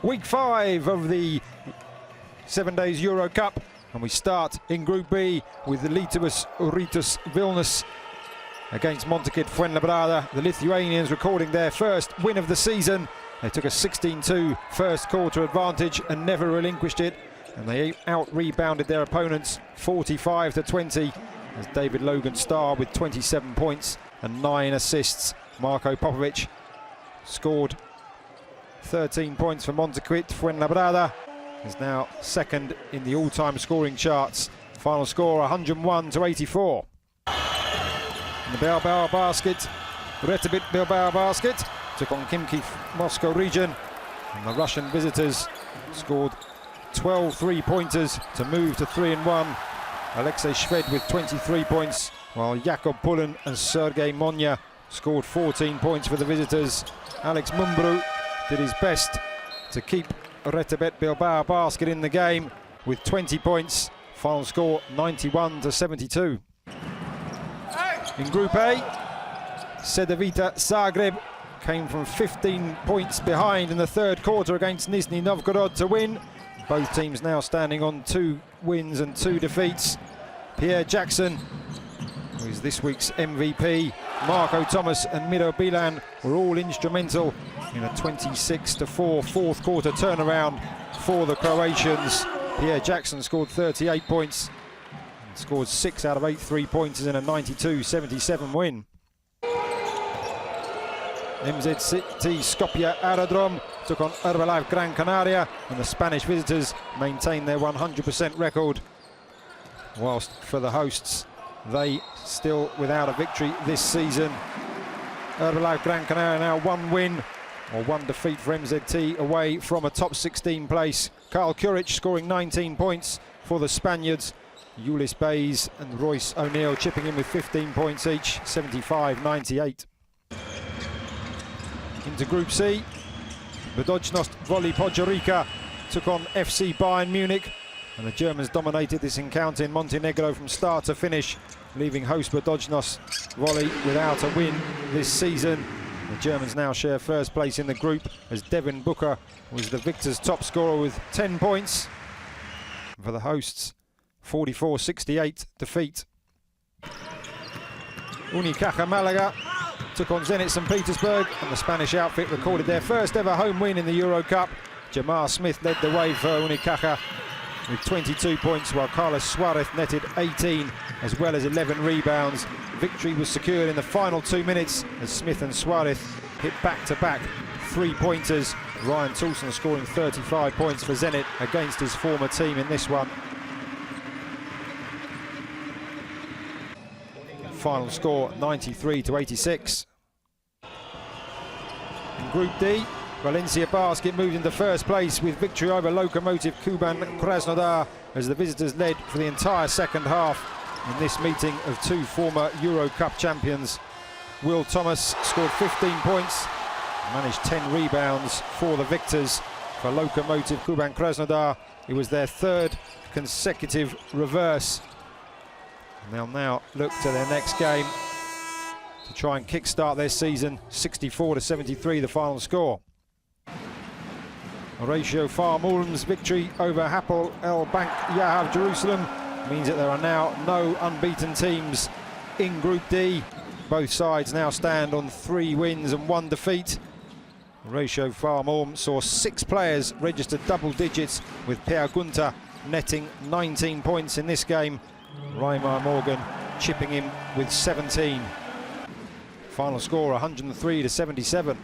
week 5 of the 7 Days EuroCup, and we start in Group B with the Lietuvos Rytas Vilniua against Montecit Fuenlabrada. The Lithuanians recording their first win of the season. They took a 16-2 first quarter advantage and never relinquished it, and they out-rebounded their opponents 45-20 as David Logan Starr with 27 points and 9 assists. Marko Popovic scored 13 points for Montecit Fuenlabrada. Is now second in the all-time scoring charts. Final score 101-84. In the Bilbao basket, Retebit Bilbao basket took on Khimki Moscow region, and the Russian visitors scored 12 three-pointers to move to 3-1. Alexei Shved with 23 points, while Jakub Pulin and Sergei Monya scored 14 points for the visitors. Alex Mumbru did his best to keep Retebet Bilbao basket in the game with 20 points. Final score 91-72. In Group A, Cedevita Zagreb came from 15 points behind in the third quarter against Nizhny Novgorod to win. Both teams now standing on 2 wins and 2 defeats. Pierre Jackson, who is this week's MVP, Marco Thomas and Miro Bilan were all instrumental in a 26-4 fourth quarter turnaround for the Croatians. Pierre Jackson scored 38 points and scored 6 out of 8 3-pointers in a 92-77 win. MZT Skopje Aerodrome took on Herbalife Gran Canaria, and the Spanish visitors maintained their 100% record, whilst for the hosts, they still without a victory this season. Herbalife Gran Canaria now 1 win or 1 defeat for MZT away from a top 16 place. Karl Kuric scoring 19 points for the Spaniards. Ulis Bays and Royce O'Neill chipping in with 15 points each, 75-98. Into Group C, Budognost Voli Podgorica took on FC Bayern Munich, and the Germans dominated this encounter in Montenegro from start to finish, leaving host Budognost Voli without a win this season. The Germans now share first place in the group as Devin Booker was the victor's top scorer with 10 points. For the hosts, 44-68 defeat. Unicaja Malaga took on Zenit St. Petersburg, and the Spanish outfit recorded their first ever home win in the EuroCup. Jamar Smith led the way for Unicaja with 22 points, while Carlos Suarez netted 18 as well as 11 rebounds. Victory was secured in the final 2 minutes as Smith and Suarez hit back-to-back 3-pointers. Ryan Toulson scoring 35 points for Zenit against his former team in this one. Final score 93-86. In Group D, Valencia Basket moved into first place with victory over Lokomotiv Kuban Krasnodar as the visitors led for the entire second half in this meeting of 2 former EuroCup champions. Will Thomas scored 15 points, managed 10 rebounds for the victors. For Lokomotiv Kuban Krasnodar, it was their 3rd consecutive reverse. And they'll now look to their next game to try and kickstart their season. 64-73 the final score. Horatio Farm Ulm's victory over Hapoel El Bank Yahav Jerusalem means that there are now no unbeaten teams in Group D. Both sides now stand on 3 wins and 1 defeat. Horatio Farm Ulm saw 6 players register double digits, with Per Gunter netting 19 points in this game. Raimar Morgan chipping in with 17. Final score 103-77.